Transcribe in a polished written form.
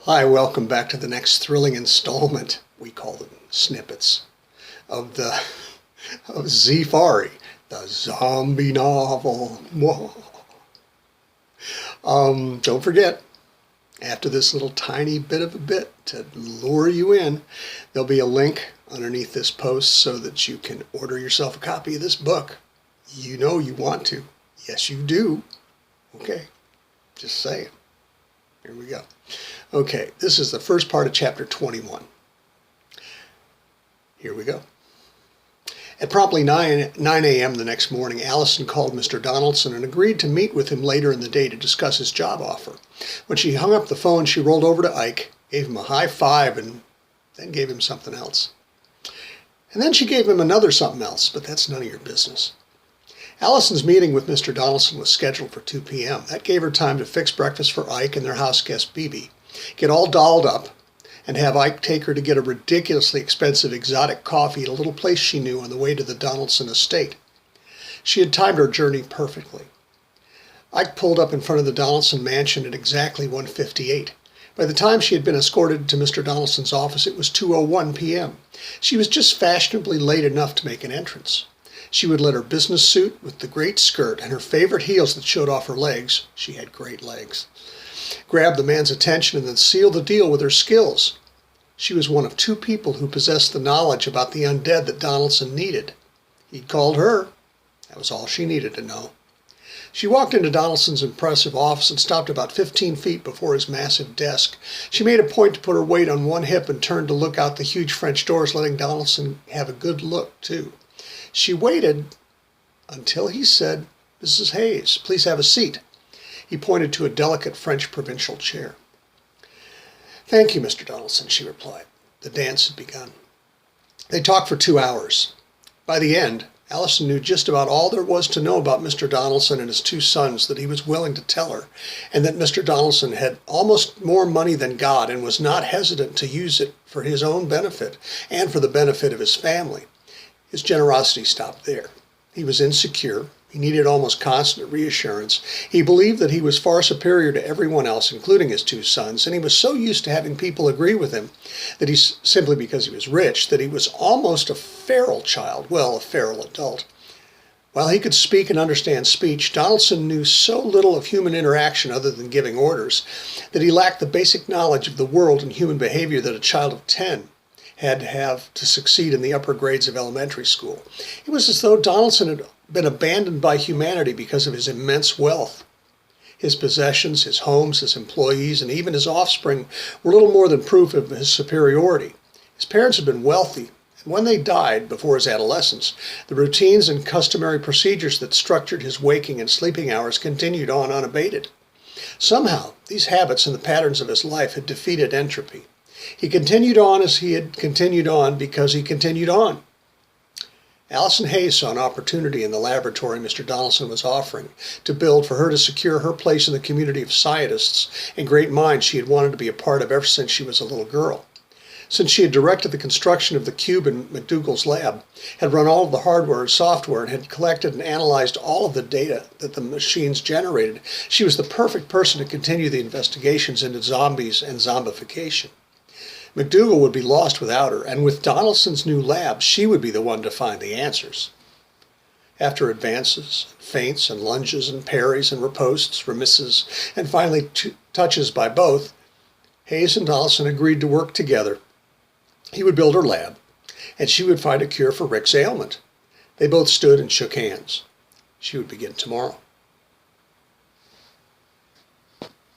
Hi, welcome back to the next thrilling installment, we call them snippets, of Z-fari, the zombie novel. Don't forget, after this little tiny bit of a bit to lure you in, there'll be a link underneath this post so that you can order yourself a copy of this book. You know you want to. Yes, you do. Okay, just saying. Here we go. Okay, this is the first part of chapter 21. Here we go. At promptly 9 a.m. the next morning, Allison called Mr. Donaldson and agreed to meet with him later in the day to discuss his job offer. When she hung up the phone, she rolled over to Ike, gave him a high five, and then gave him something else. And then she gave him another something else, but that's none of your business. Allison's meeting with Mr. Donaldson was scheduled for 2 p.m. That gave her time to fix breakfast for Ike and their house guest, Bebe, get all dolled up, and have Ike take her to get a ridiculously expensive exotic coffee at a little place she knew on the way to the Donaldson estate. She had timed her journey perfectly. Ike pulled up in front of the Donaldson mansion at exactly 1:58. By the time she had been escorted to Mr. Donaldson's office, it was 2:01 p.m. She was just fashionably late enough to make an entrance. She would let her business suit with the great skirt and her favorite heels that showed off her legs — she had great legs — grab the man's attention and then seal the deal with her skills. She was one of two people who possessed the knowledge about the undead that Donaldson needed. He'd called her. That was all she needed to know. She walked into Donaldson's impressive office and stopped about 15 feet before his massive desk. She made a point to put her weight on one hip and turned to look out the huge French doors, letting Donaldson have a good look, too. She waited until he said, "Mrs. Hays, please have a seat." He pointed to a delicate French provincial chair. "Thank you, Mr. Donaldson," she replied. The dance had begun. They talked for 2 hours. By the end, Allison knew just about all there was to know about Mr. Donaldson and his two sons that he was willing to tell her, and that Mr. Donaldson had almost more money than God and was not hesitant to use it for his own benefit and for the benefit of his family. His generosity stopped there. He was insecure. He needed almost constant reassurance. He believed that he was far superior to everyone else, including his two sons, and he was so used to having people agree with him that simply because he was rich, that he was almost a feral child, well, a feral adult. While he could speak and understand speech, Donaldson knew so little of human interaction other than giving orders that he lacked the basic knowledge of the world and human behavior that a child of 10 had to have to succeed in the upper grades of elementary school. It was as though Donaldson had been abandoned by humanity because of his immense wealth. His possessions, his homes, his employees, and even his offspring were little more than proof of his superiority. His parents had been wealthy, and when they died, before his adolescence, the routines and customary procedures that structured his waking and sleeping hours continued on unabated. Somehow, these habits and the patterns of his life had defeated entropy. He continued on as he had continued on because he continued on. Allison Hays saw an opportunity in the laboratory Mr. Donaldson was offering to build for her to secure her place in the community of scientists and great minds she had wanted to be a part of ever since she was a little girl. Since she had directed the construction of the cube in McDougall's lab, had run all of the hardware and software, and had collected and analyzed all of the data that the machines generated, she was the perfect person to continue the investigations into zombies and zombification. McDougall would be lost without her, and with Donaldson's new lab, she would be the one to find the answers. After advances, feints, and lunges, and parries, and ripostes, remisses, and finally touches by both, Hays and Donaldson agreed to work together. He would build her lab, and she would find a cure for Rick's ailment. They both stood and shook hands. She would begin tomorrow.